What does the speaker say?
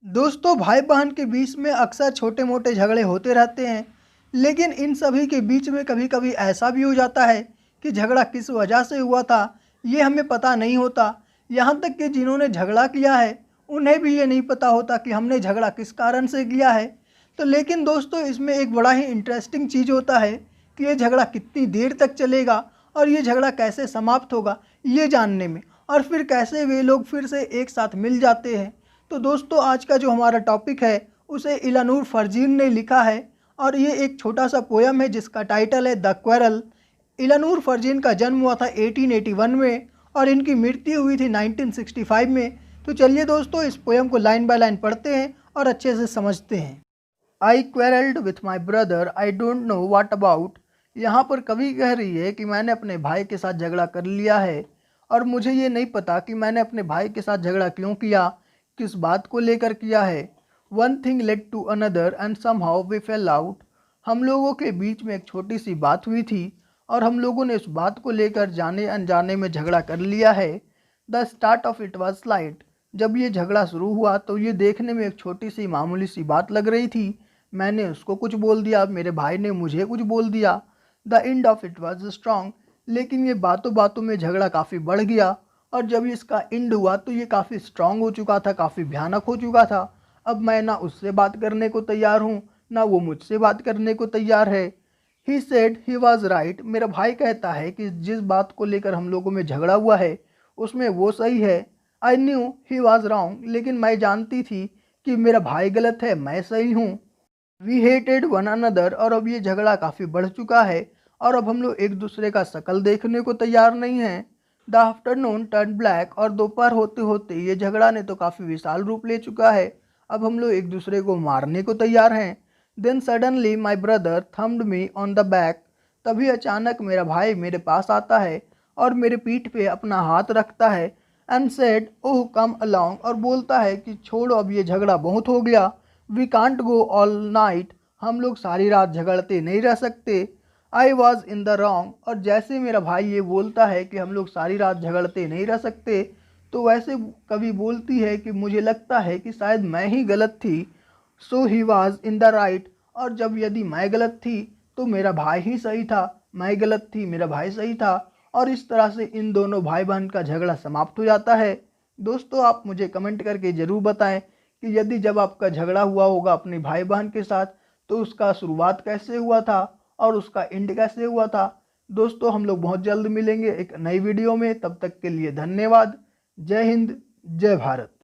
दोस्तों, भाई बहन के बीच में अक्सर छोटे मोटे झगड़े होते रहते हैं। लेकिन इन सभी के बीच में कभी कभी ऐसा भी हो जाता है कि झगड़ा किस वजह से हुआ था ये हमें पता नहीं होता। यहाँ तक कि जिन्होंने झगड़ा किया है उन्हें भी ये नहीं पता होता कि हमने झगड़ा किस कारण से किया है। तो लेकिन दोस्तों, इसमें एक बड़ा ही इंटरेस्टिंग चीज़ होता है कि ये झगड़ा कितनी देर तक चलेगा और ये झगड़ा कैसे समाप्त होगा ये जानने में, और फिर कैसे वे लोग फिर से एक साथ मिल जाते हैं। तो दोस्तों, आज का जो हमारा टॉपिक है उसे इलानुर फरजीन ने लिखा है, और ये एक छोटा सा पोयम है जिसका टाइटल है द क्वेरल। इलानुर फरजीन का जन्म हुआ था 1881 में और इनकी मृत्यु हुई थी 1965 में। तो चलिए दोस्तों, इस पोयम को लाइन बाय लाइन पढ़ते हैं और अच्छे से समझते हैं। I quarrelled with my brother, I don't know what about. यहाँ पर कवि कह रही है कि मैंने अपने भाई के साथ झगड़ा कर लिया है और मुझे ये नहीं पता कि मैंने अपने भाई के साथ झगड़ा क्यों किया, किस बात को लेकर किया है। One thing led to another and somehow we fell out. हम लोगों के बीच में एक छोटी सी बात हुई थी और हम लोगों ने उस बात को लेकर जाने अनजाने में झगड़ा कर लिया है। The start of it was slight. जब ये झगड़ा शुरू हुआ तो ये देखने में एक छोटी सी मामूली सी बात लग रही थी। मैंने उसको कुछ बोल दिया, मेरे भाई ने मुझे कुछ बोल दिया। The end of it was strong. लेकिन ये बातों बातों में झगड़ा काफ़ी बढ़ गया और जब इसका एंड हुआ तो ये काफ़ी स्ट्रांग हो चुका था, काफ़ी भयानक हो चुका था। अब मैं ना उससे बात करने को तैयार हूँ ना वो मुझसे बात करने को तैयार है। He said he was right. मेरा भाई कहता है कि जिस बात को लेकर हम लोगों में झगड़ा हुआ है उसमें वो सही है। I knew he was wrong. लेकिन मैं जानती थी कि मेरा भाई गलत है, मैं सही हूँ। We hated one another. और अब ये झगड़ा काफ़ी बढ़ चुका है और अब हम लोग एक दूसरे का शकल देखने को तैयार नहीं हैं। The afternoon turn black. और दोपहर होते होते ये झगड़ा ने तो काफ़ी विशाल रूप ले चुका है। अब हम लोग एक दूसरे को मारने को तैयार हैं। Then suddenly my brother thumped me on the back. तभी अचानक मेरा भाई मेरे पास आता है और मेरे पीठ पे अपना हाथ रखता है। And said oh come along. और बोलता है कि छोड़ो, अब ये झगड़ा बहुत हो गया। We can't go all night. हम लोग सारी रात झगड़ते नहीं रह सकते। I was in the wrong. और जैसे मेरा भाई ये बोलता है कि हम लोग सारी रात झगड़ते नहीं रह सकते, तो वैसे कवि बोलती है कि मुझे लगता है कि शायद मैं ही गलत थी। So he was in the right. और जब यदि मैं गलत थी तो मेरा भाई ही सही था, मैं गलत थी मेरा भाई सही था। और इस तरह से इन दोनों भाई बहन का झगड़ा समाप्त हो जाता है। दोस्तों, आप मुझे कमेंट करके ज़रूर बताएं कि यदि जब आपका झगड़ा हुआ होगा अपने भाई बहन के साथ तो उसका शुरुआत कैसे हुआ था और उसका एंड कैसे हुआ था। दोस्तों, हम लोग बहुत जल्द मिलेंगे एक नई वीडियो में। तब तक के लिए धन्यवाद। जय हिंद, जय भारत।